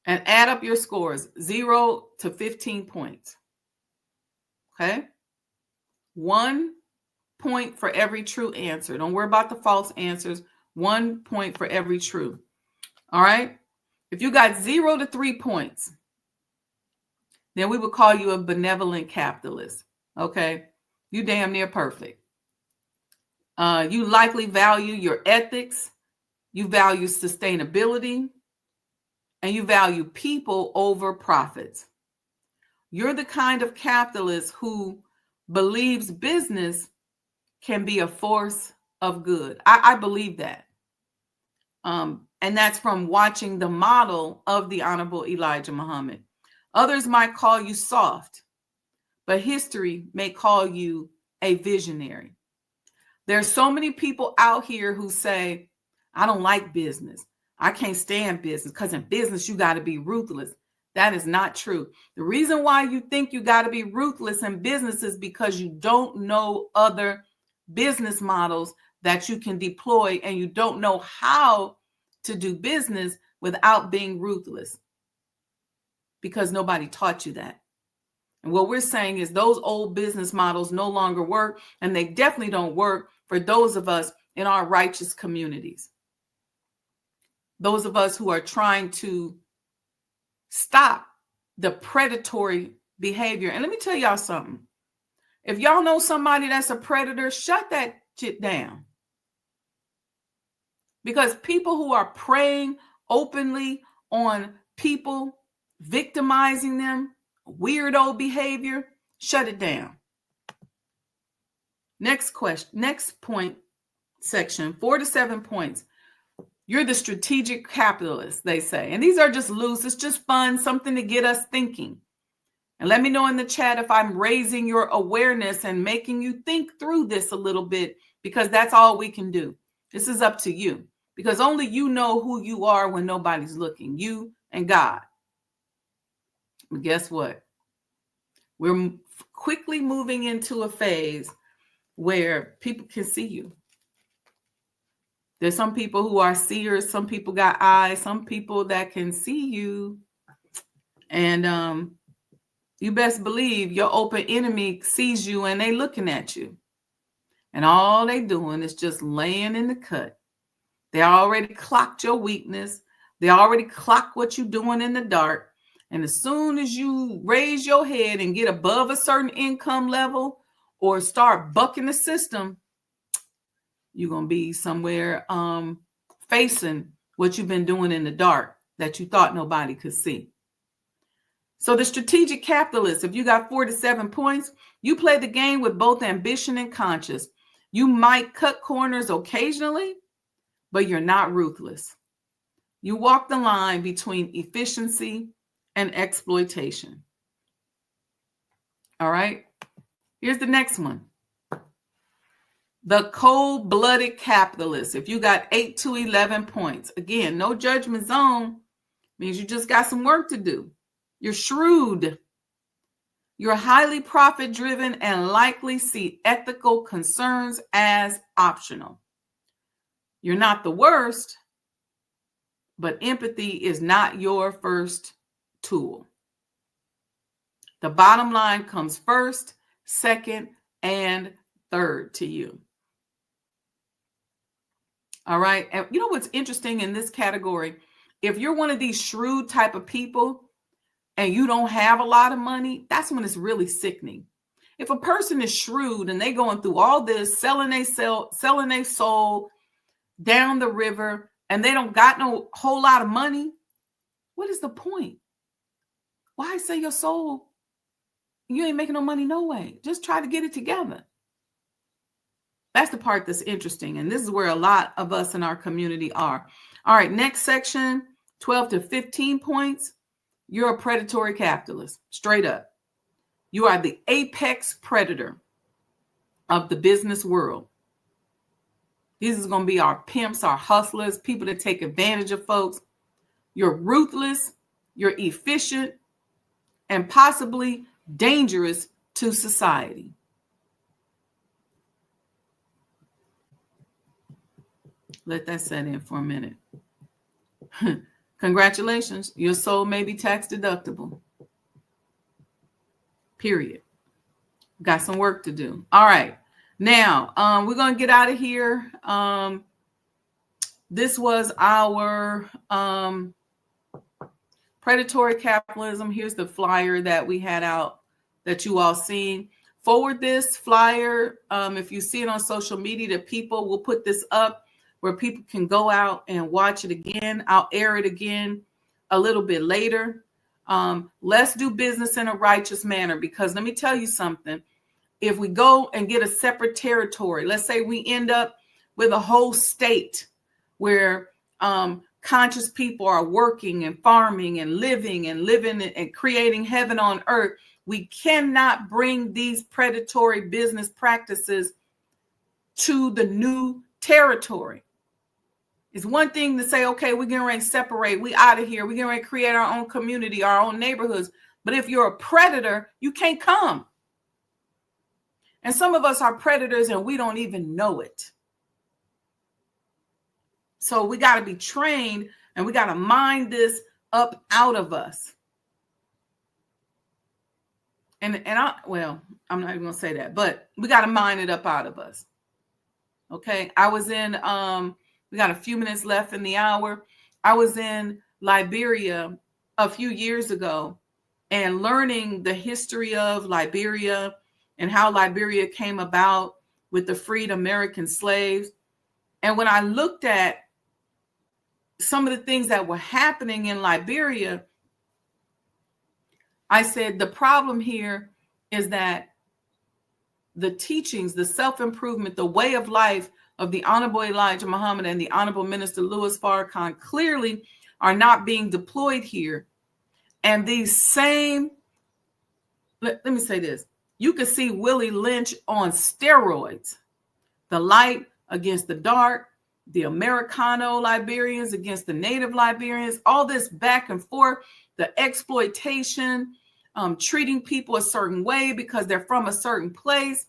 and add up your scores, 0 to 15 points. Okay. 1 point for every true answer. Don't worry about the false answers. 1 point for every true. All right. If you got 0 to 3 points, then we would call you a benevolent capitalist. Okay. You damn near perfect. You likely value your ethics. You value sustainability. And you value people over profits. You're the kind of capitalist who believes business can be a force of good. I believe that. And that's from watching the model of the Honorable Elijah Muhammad. Others might call you soft, but history may call you a visionary. There's so many people out here who say, I don't like business. I can't stand business because in business, you got to be ruthless. That is not true. The reason why you think you got to be ruthless in business is because you don't know other business models that you can deploy, and you don't know how to do business without being ruthless because nobody taught you that. And what we're saying is those old business models no longer work, and they definitely don't work for those of us in our righteous communities. Those of us who are trying to stop the predatory behavior. And let me tell y'all something. If y'all know somebody that's a predator, shut that shit down. Because people who are preying openly on people, victimizing them, weirdo behavior, shut it down. Next question, next point section, 4 to 7 points. You're the strategic capitalist, they say. And these are just loose. It's just fun, something to get us thinking. And let me know in the chat if I'm raising your awareness and making you think through this a little bit, because that's all we can do. This is up to you, because only you know who you are when nobody's looking, you and God. But guess what? We're quickly moving into a phase where people can see you. There's some people who are seers. Some people got eyes. Some people that can see you. And you best believe your open enemy sees you and they looking at you. And all they doing is just laying in the cut. They already clocked your weakness. They already clocked what you're doing in the dark. And as soon as you raise your head and get above a certain income level or start bucking the system, you're going to be somewhere facing what you've been doing in the dark that you thought nobody could see. So the strategic capitalist, if you got 4 to 7 points, you play the game with both ambition and conscience. You might cut corners occasionally, but you're not ruthless. You walk the line between efficiency and exploitation. All right. Here's the next one. The cold-blooded capitalist. If you got 8 to 11 points, again, no judgment zone, means you just got some work to do. You're shrewd. You're highly profit-driven and likely see ethical concerns as optional. You're not the worst, but empathy is not your first tool. The bottom line comes first, second, and third to you. All right. And you know what's interesting in this category? If you're one of these shrewd type of people and you don't have a lot of money, that's when it's really sickening. If a person is shrewd and they going through all this, selling their soul down the river, and they don't got no whole lot of money, what is the point? Why sell your soul? You ain't making no money no way. Just try to get it together. That's the part that's interesting. And this is where a lot of us in our community are. All right, next section, 12 to 15 points. You're a predatory capitalist, straight up. You are the apex predator of the business world. These is going to be our pimps, our hustlers, people that take advantage of folks. You're ruthless, you're efficient, and possibly dangerous to society. Let that set in for a minute. Congratulations. Your soul may be tax deductible. Period. Got some work to do. All right. Now, we're going to get out of here. This was our predatory capitalism. Here's the flyer that we had out that you all seen. Forward this flyer. If you see it on social media to people, we'll put this up where people can go out and watch it again. I'll air it again a little bit later. Let's do business in a righteous manner, because let me tell you something. If we go and get a separate territory, let's say we end up with a whole state where conscious people are working and farming and living and creating heaven on earth, we cannot bring these predatory business practices to the new territory. It's one thing to say, okay, we're getting ready to separate. We out of here. We're getting ready to create our own community, our own neighborhoods. But if you're a predator, you can't come. And some of us are predators and we don't even know it. So we got to be trained and we got to mind this up out of us. I'm not even going to say that, but we got to mind it up out of us. Okay. I was in, we got a few minutes left in the hour. I was in Liberia a few years ago and learning the history of Liberia and how Liberia came about with the freed American slaves. And when I looked at some of the things that were happening in Liberia, I said, the problem here is that the teachings, the self-improvement, the way of life of the Honorable Elijah Muhammad and the Honorable Minister Louis Farrakhan clearly are not being deployed here. And these same, let me say this, you could see Willie Lynch on steroids, the light against the dark, the Americano Liberians against the native Liberians, all this back and forth, the exploitation, treating people a certain way because they're from a certain place.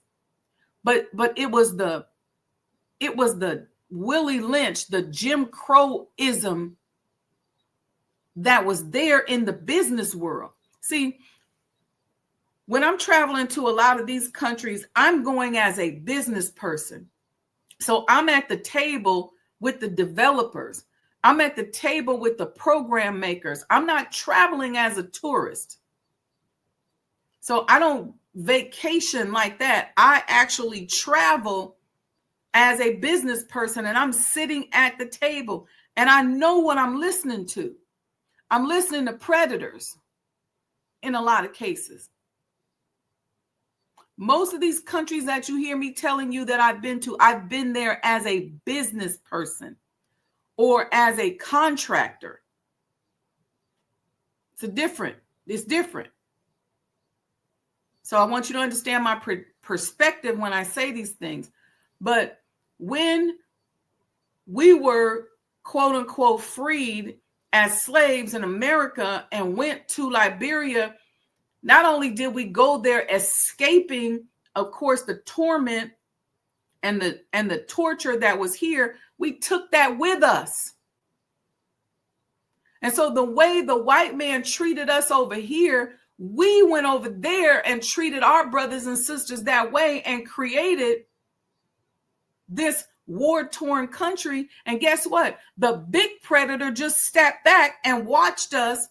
But it was the Willie Lynch, the Jim Crow-ism that was there in the business world. See, when I'm traveling to a lot of these countries, I'm going as a business person. So I'm at the table with the developers. I'm at the table with the program makers. I'm not traveling as a tourist. So I don't vacation like that. I actually travel as a business person, and I'm sitting at the table and I know what I'm listening to. I'm listening to predators in a lot of cases. Most of these countries that you hear me telling you that I've been to, I've been there as a business person or as a contractor. It's different. So I want you to understand my perspective when I say these things. But when we were, quote unquote, freed as slaves in America and went to Liberia, not only did we go there escaping, of course, the torment and the torture that was here, we took that with us. And so the way the white man treated us over here, we went over there and treated our brothers and sisters that way and created this war-torn country. And guess what? The big predator just stepped back and watched us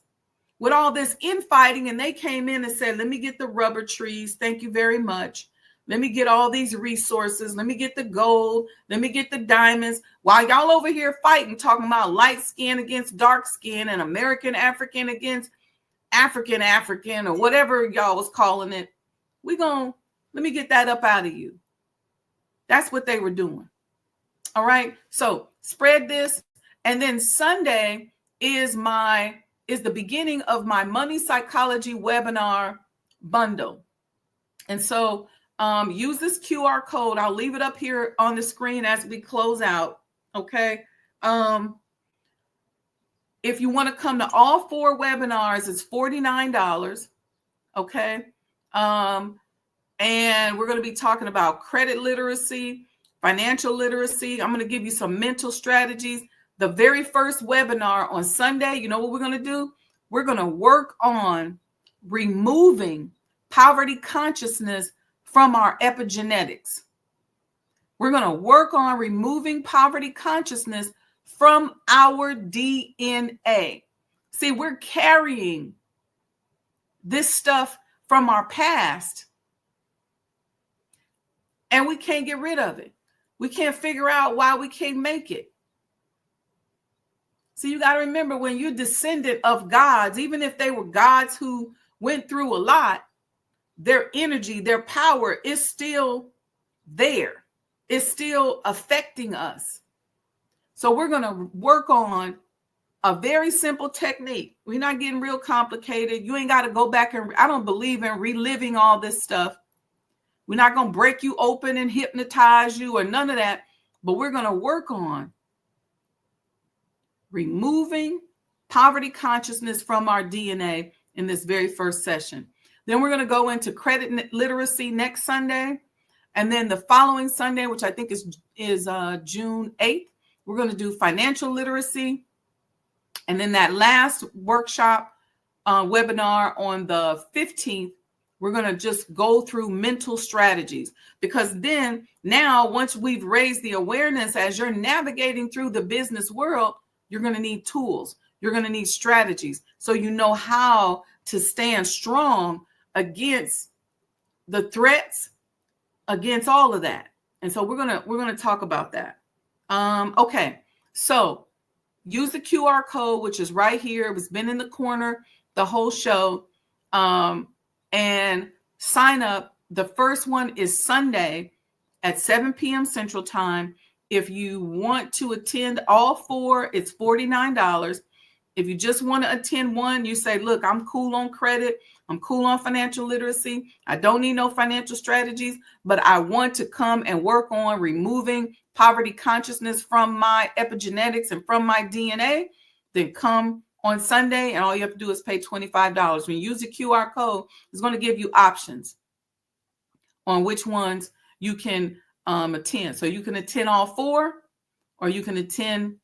with all this infighting, and they came in and said, let me get the rubber trees. Thank you very much. Let me get all these resources. Let me get the gold. Let me get the diamonds. While y'all over here fighting, talking about light skin against dark skin and American African against African or whatever y'all was calling it. Let me get that up out of you. That's what they were doing. All right. So spread this. And then Sunday is the beginning of my money psychology webinar bundle. And so use this QR code. I'll leave it up here on the screen as we close out. Okay. If you want to come to all 4 webinars, it's $49. Okay. And we're going to be talking about credit literacy, financial literacy. I'm going to give you some mental strategies. The very first webinar on Sunday, you know what we're going to do? We're going to work on removing poverty consciousness from our epigenetics. We're going to work on removing poverty consciousness from our DNA. See, we're carrying this stuff from our past, and we can't get rid of it. We can't figure out why we can't make it. See, you got to remember, when you're descendant of gods, even if they were gods who went through a lot, their energy, their power is still there. It's still affecting us. So we're going to work on a very simple technique. We're not getting real complicated. You ain't got to go back and I don't believe in reliving all this stuff. We're not going to break you open and hypnotize you or none of that. But we're going to work on removing poverty consciousness from our DNA in this very first session. Then we're going to go into credit literacy next Sunday. And then the following Sunday, which I think is June 8th, we're going to do financial literacy. And then that last workshop webinar on the 15th, we're going to just go through mental strategies. Because then now, once we've raised the awareness, as you're navigating through the business world, you're going to need tools. You're going to need strategies. So you know how to stand strong against the threats, against all of that. And so we're going to talk about that. Okay. So use the QR code, which is right here. It's been in the corner the whole show. And sign up The first one is Sunday at 7 p.m. Central Time. If you want to attend all four, it's $49. If you just want to attend one, you say, look, I'm cool on credit. I'm cool on financial literacy. I don't need no financial strategies, but I want to come and work on removing poverty consciousness from my epigenetics and from my DNA. Then come on Sunday, and all you have to do is pay $25. When you use the QR code, it's going to give you options on which ones you can attend. So you can attend all four, or you can attend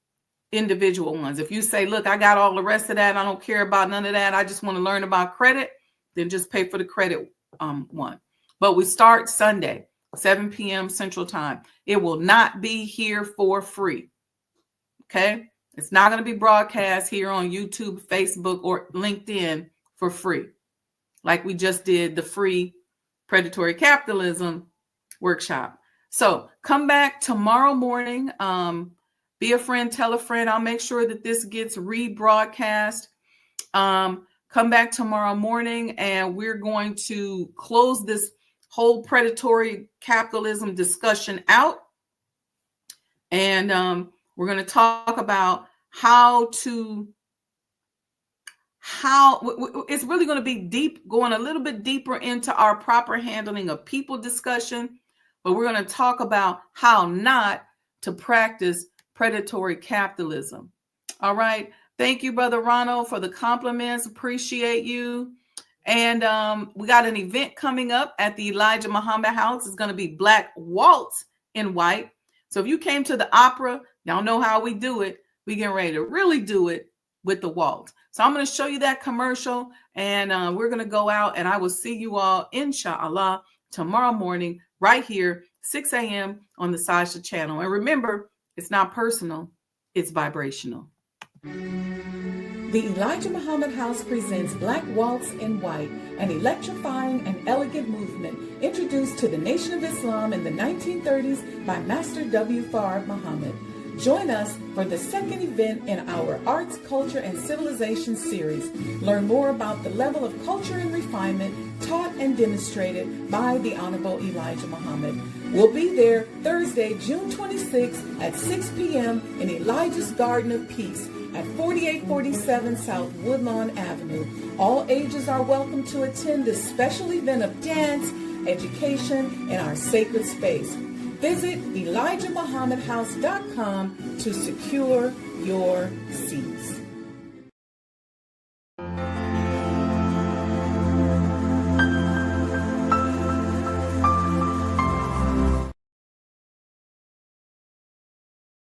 individual ones. If you say, look, I got all the rest of that, I don't care about none of that, I just want to learn about credit, then just pay for the credit one. But we start Sunday, 7 p.m. Central Time. It will not be here for free. Okay? It's not going to be broadcast here on YouTube, Facebook, or LinkedIn for free, like we just did the free Predatory Capitalism workshop. So come back tomorrow morning. Be a friend, tell a friend. I'll make sure that this gets rebroadcast. Come back tomorrow morning, and we're going to close this whole predatory capitalism discussion out. And we're going to talk about how it's really going to be deep, going a little bit deeper into our proper handling of people discussion. But we're going to talk about how not to practice predatory capitalism. All right. Thank you, Brother Ronald, for the compliments. Appreciate you. And we got an event coming up at the Elijah Muhammad House. It's going to be Black Waltz in White. So if you came to the opera, y'all know how we do it. We getting ready to really do it with the waltz. So I'm going to show you that commercial, and we're going to go out, and I will see you all, inshallah, tomorrow morning right here, 6 a.m. on the Sajdah channel. And remember, it's not personal, it's vibrational. The Elijah Muhammad House presents Black Waltz in White, an electrifying and elegant movement introduced to the Nation of Islam in the 1930s by Master W. Fard Muhammad. Join us for the second event in our Arts, Culture, and Civilization series. Learn more about the level of culture and refinement taught and demonstrated by the Honorable Elijah Muhammad. We'll be there Thursday, June 26th at 6 p.m. in Elijah's Garden of Peace at 4847 South Woodlawn Avenue. All ages are welcome to attend this special event of dance, education, in our sacred space. Visit ElijahMuhammadHouse.com to secure your seats.